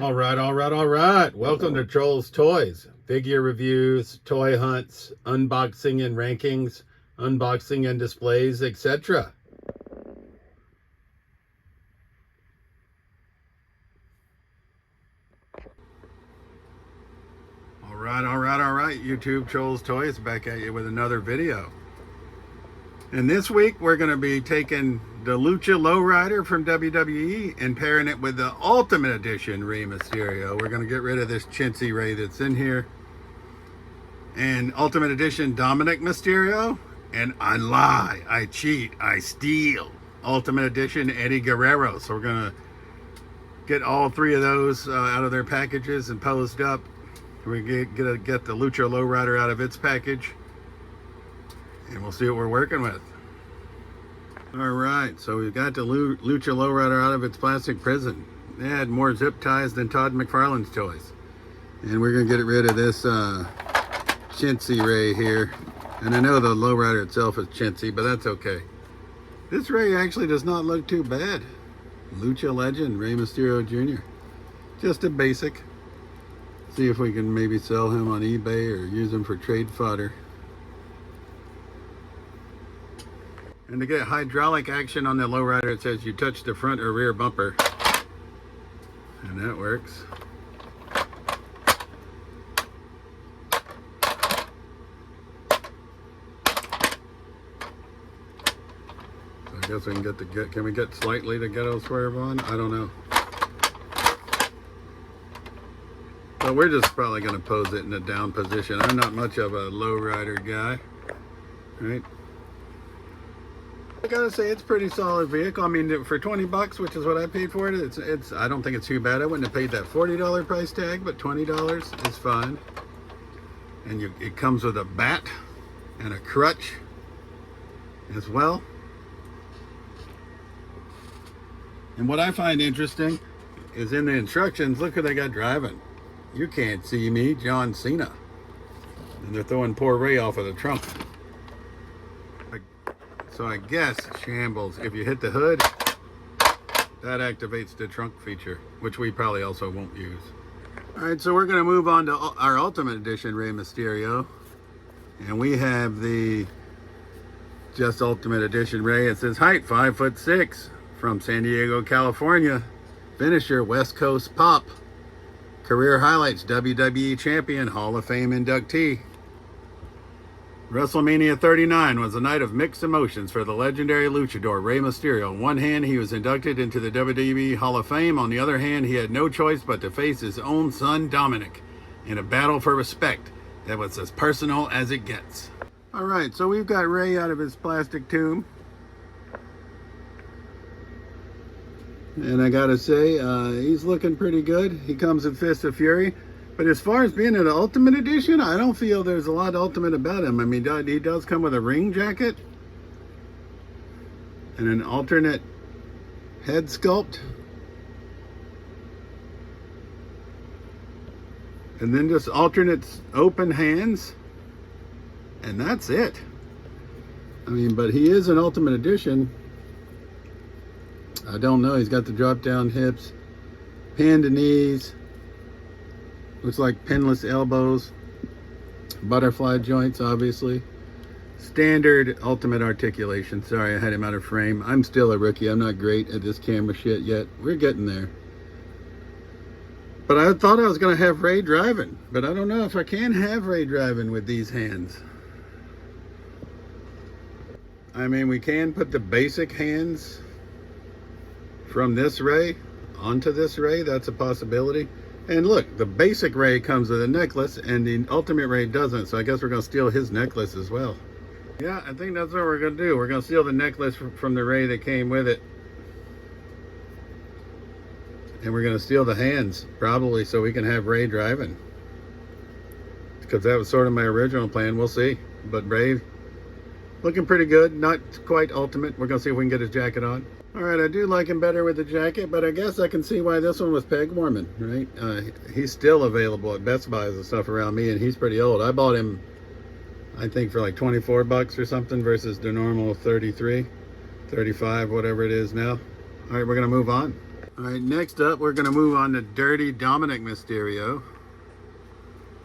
All right. Welcome to Troll's Toys. Figure reviews, toy hunts, unboxing and rankings, unboxing and displays, etc. All right. YouTube Troll's Toys back at you with another video. And this week we're going to be taking the Lucha Low Rider from WWE and pairing it with the Ultimate Edition Rey Mysterio. We're going to get rid of this chintzy Rey that's in here. And Ultimate Edition Dominik Mysterio. And I lie, I cheat, I steal. Ultimate Edition Eddie Guerrero. So we're going to get all three of those out of their packages and posed up. We're going to get the Lucha Low Rider out of its package. And we'll see what we're working with. All right, so we've got the Lucha Low Rider out of its plastic prison. They had more zip ties than Todd McFarlane's toys. And we're going to get rid of this chintzy Rey here. And I know the Low Rider itself is chintzy, but that's okay. This Rey actually does not look too bad. Lucha legend, Rey Mysterio Jr. Just a basic. See if we can maybe sell him on eBay or use him for trade fodder. And to get hydraulic action on the Low Rider, it says you touch the front or rear bumper. And that works. So I guess we can can we get slightly to ghetto swerve on? I don't know. But we're just probably going to pose it in a down position. I'm not much of a Low Rider guy. Right? I gotta say, it's a pretty solid vehicle. I mean, for 20 bucks, which is what I paid for it, I don't think it's too bad. I wouldn't have paid that $40 price tag, but $20 is fine. And it comes with a bat and a crutch as well. And what I find interesting is in the instructions, look who they got driving. You can't see me, John Cena. And they're throwing poor Rey off of the trunk. So I guess, shambles, if you hit the hood, that activates the trunk feature, which we probably also won't use. All right, so we're going to move on to our Ultimate Edition Rey Mysterio. And we have the just Ultimate Edition Rey. It says height 5'6", from San Diego, California. Finisher, West Coast Pop. Career highlights, WWE Champion, Hall of Fame inductee. WrestleMania 39 was a night of mixed emotions for the legendary luchador Rey Mysterio. On one hand, he was inducted into the WWE Hall of Fame. On the other hand, he had no choice but to face his own son, Dominik, in a battle for respect that was as personal as it gets. All right, so we've got Rey out of his plastic tomb. And I gotta say, he's looking pretty good. He comes in Fist of Fury. But as far as being an Ultimate Edition, I don't feel there's a lot ultimate about him. I mean, he does come with a ring jacket and an alternate head sculpt. And then just alternate open hands. And that's it. I mean, but he is an Ultimate Edition. I don't know. He's got the drop down hips, panda knees. Looks like pinless elbows, butterfly joints, obviously. Standard Ultimate articulation. Sorry, I had him out of frame. I'm still a rookie. I'm not great at this camera shit yet. We're getting there. But I thought I was going to have Rey driving. But I don't know if I can have Rey driving with these hands. I mean, we can put the basic hands from this Rey onto this Rey. That's a possibility. And look, the basic Rey comes with a necklace and the Ultimate Rey doesn't, so I guess we're going to steal his necklace as well. Yeah, I think that's what we're going to do. We're going to steal the necklace from the Rey that came with it. And we're going to steal the hands, probably, so we can have Rey driving. Because that was sort of my original plan. We'll see. But Rey, looking pretty good. Not quite Ultimate. We're going to see if we can get his jacket on. Alright, I do like him better with the jacket, but I guess I can see why this one was peg warming, right? He's still available at Best Buys and stuff around me, and he's pretty old. I bought him, I think, for like 24 bucks or something versus the normal 33, 35, whatever it is now. Alright, we're going to move on. All right, next up, we're going to move on to Dirty Dominik Mysterio.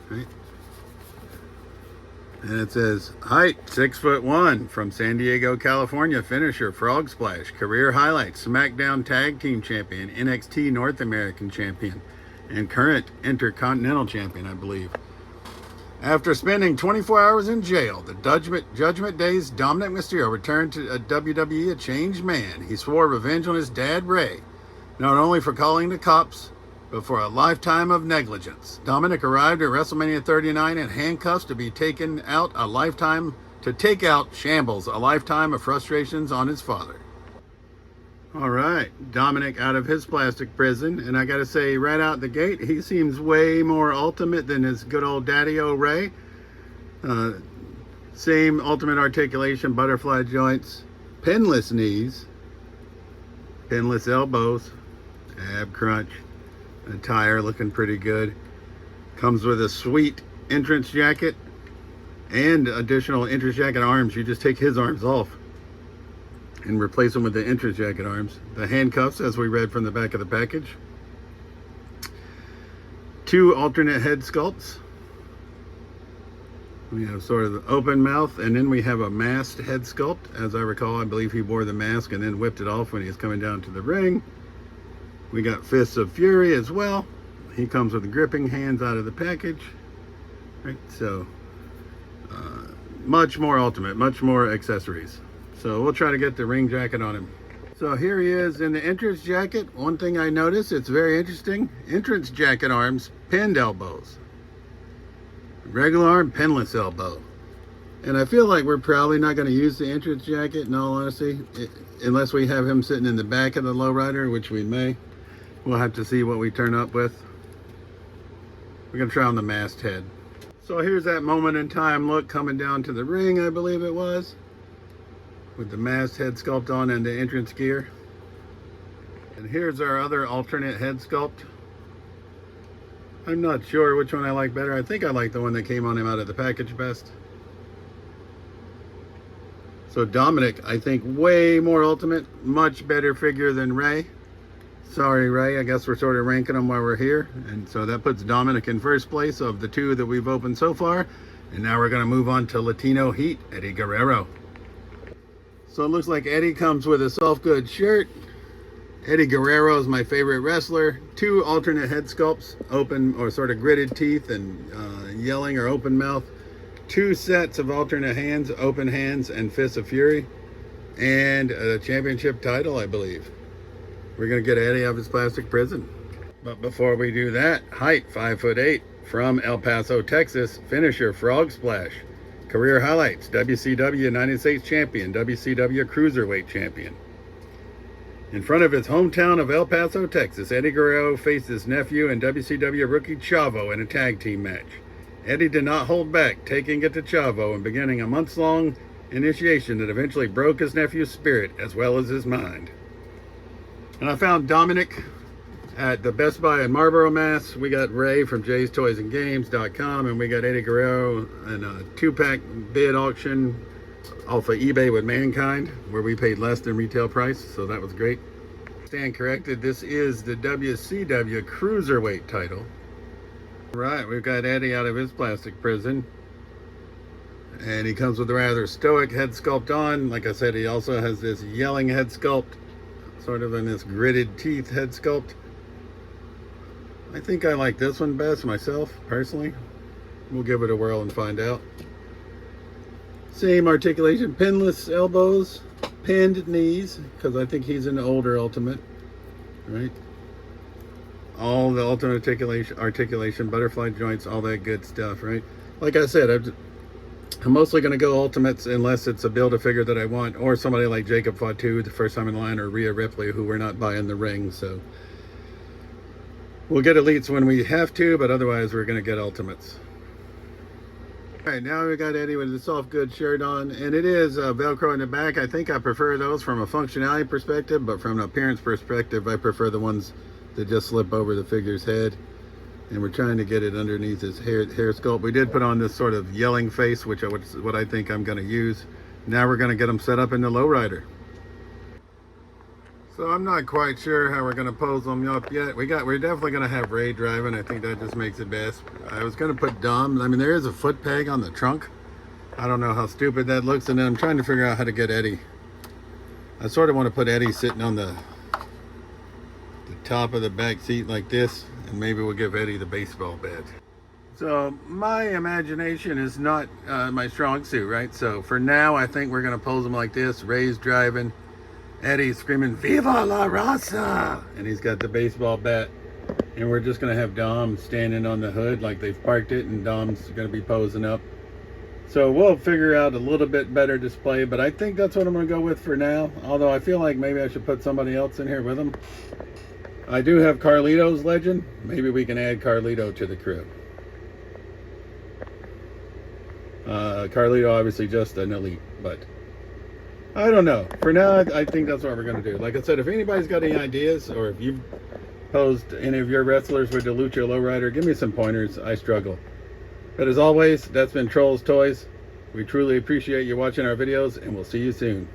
Right. And it says, height 6'1", from San Diego, California, finisher, frog splash, career highlights, SmackDown Tag Team Champion, NXT North American Champion, and current Intercontinental Champion, I believe. After spending 24 hours in jail, the Judgment Day's Dominik Mysterio returned to WWE a changed man. He swore revenge on his dad, Ray, not only for calling the cops, but for a lifetime of negligence. Dominik arrived at WrestleMania 39 in handcuffs to be taken out to take out shambles, a lifetime of frustrations on his father. All right, Dominik out of his plastic prison, and I gotta say, right out the gate, he seems way more ultimate than his good old daddy-o Ray. Same ultimate articulation, butterfly joints, pinless knees, pinless elbows, ab crunch. Attire looking pretty good. Comes with a sweet entrance jacket and additional entrance jacket arms. You just take his arms off and replace them with the entrance jacket arms. The handcuffs, as we read from the back of the package. 2 alternate head sculpts. We have sort of the open mouth, and then we have a masked head sculpt. As I recall, I believe he wore the mask and then whipped it off when he was coming down to the ring. We got Fists of Fury as well. He comes with the gripping hands out of the package. Right, so much more ultimate, much more accessories. So we'll try to get the ring jacket on him. So here he is in the entrance jacket. One thing I noticed, it's very interesting. Entrance jacket arms, pinned elbows. Regular arm, pinless elbow. And I feel like we're probably not going to use the entrance jacket, in all honesty, unless we have him sitting in the back of the lowrider, which we may. We'll have to see what we turn up with. We're going to try on the masked head. So here's that moment in time look coming down to the ring, I believe it was, with the masked head sculpt on and the entrance gear. And here's our other alternate head sculpt. I'm not sure which one I like better. I think I like the one that came on him out of the package best. So Dominik, I think way more ultimate, much better figure than Ray. Sorry, Ray, I guess we're sort of ranking them while we're here. And so that puts Dominik in first place of the 2 that we've opened so far. And now we're going to move on to Latino Heat, Eddie Guerrero. So it looks like Eddie comes with a soft goods shirt. Eddie Guerrero is my favorite wrestler. 2 alternate head sculpts, open or sort of gritted teeth and yelling or open mouth. 2 sets of alternate hands, open hands and Fists of Fury. And a championship title, I believe. We're going to get Eddie out of his plastic prison. But before we do that, height 5'8", from El Paso, Texas, finisher, frog splash. Career highlights, WCW United States Champion, WCW Cruiserweight Champion. In front of his hometown of El Paso, Texas, Eddie Guerrero faced his nephew and WCW rookie Chavo in a tag team match. Eddie did not hold back, taking it to Chavo and beginning a months-long initiation that eventually broke his nephew's spirit as well as his mind. And I found Dominik at the Best Buy in Marlboro, Mass. We got Ray from Jay'sToysAndGames.com, and we got Eddie Guerrero in a 2-pack bid auction off of eBay with Mankind, where we paid less than retail price, so that was great. Stand corrected, this is the WCW Cruiserweight title. Right, we've got Eddie out of his plastic prison. And he comes with a rather stoic head sculpt on. Like I said, he also has this yelling head sculpt, sort of in this gritted teeth head sculpt. I think I like this one best myself, personally. We'll give it a whirl and find out. Same articulation, pinless elbows, pinned knees, because I think he's an older ultimate, right? All the ultimate articulation, butterfly joints, all that good stuff, right? Like I said, I'm mostly going to go ultimates unless it's a Build-A-Figure that I want, or somebody like Jacob Fatu the first time in line, or Rhea Ripley, who we're not buying the ring. So we'll get elites when we have to, but otherwise we're going to get ultimates. All right, now we got Eddie with the soft goods shirt on, and it is Velcro in the back. I think I prefer those from a functionality perspective, but from an appearance perspective, I prefer the ones that just slip over the figure's head. And we're trying to get it underneath his hair sculpt. We did put on this sort of yelling face, which is what I think I'm going to use. Now we're going to get him set up in the lowrider. So I'm not quite sure how we're gonna pose them up yet. We're definitely gonna have Ray driving. I think that just makes it best. I was gonna put Dom. I mean, there is a foot peg on the trunk. I don't know how stupid that looks, and then I'm trying to figure out how to get Eddie. I sort of want to put Eddie sitting on the top of the back seat like this, and maybe we'll give Eddie the baseball bat. So my imagination is not my strong suit, right? So for now, I think we're gonna pose him like this. Ray's driving, Eddie's screaming "Viva la Raza!" and he's got the baseball bat, and we're just gonna have Dom standing on the hood like they've parked it, and Dom's gonna be posing up. So we'll figure out a little bit better display, but I think that's what I'm gonna go with for now. Although I feel like maybe I should put somebody else in here with him. I do have Carlito's legend. Maybe we can add Carlito to the crew. Carlito obviously just an elite, but I don't know. For now, I think that's what we're going to do. Like I said, if anybody's got any ideas, or if you've posed any of your wrestlers with the Lucha Low Rider, give me some pointers. I struggle. But as always, that's been Trolls Toys. We truly appreciate you watching our videos, and we'll see you soon.